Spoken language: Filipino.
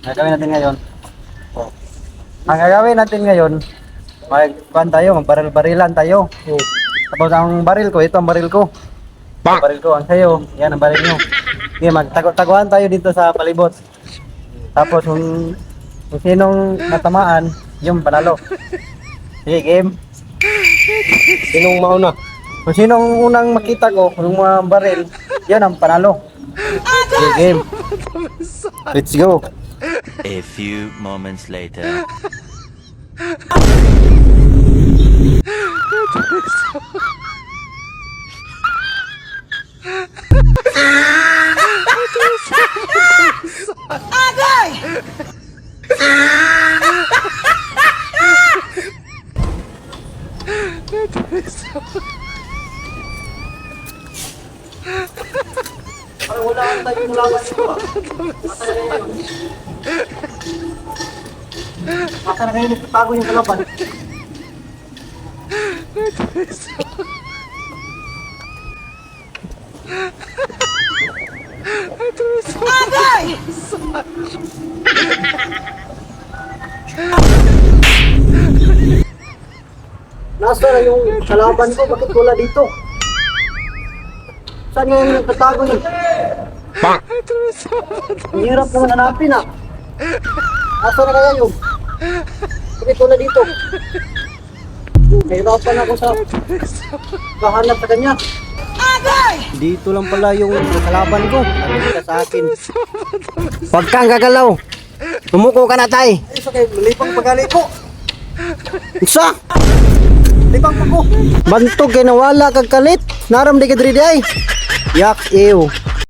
gagawin natin ngayon. Oh. Ang gagawin natin ngayon, magkuhan tayo, magbaril-barilan tayo. Oh. Tapos ang baril ko, ito ang baril ko. Ang baril ko, ang sayo, yan ang baril nyo. Sige, magtaguan tayo dito sa palibot. Tapos kung sinong natamaan, yung panalo. Sige, game. Sinong mauna? Kung sinong unang makita ko, yung mga baril, yan ang panalo. Sige, game. Let's go. A few moments later. Parang wala kang tayong laban dito ah. Masa na kayo nagtatago yung kalaban? Nasa na yung kalaban ko? Bakit wala dito? Saan nga yung nagtatago yun? Ang hirap naman hanapin ah. Nasa na kaya yun? Bakit wala dito? Nahirapan ako sa kahanap sa kanya. Dito lang pala yung kalaban ko. Nandito ka sa akin. Huwag kang gagalaw. Tumuko ka na, tay. Ay, sa kayo, lipang pagali ko. Isa. Lipang pa ko. Bantog kay nawala kag kalit. Naram di ka diri ay. Yak ew.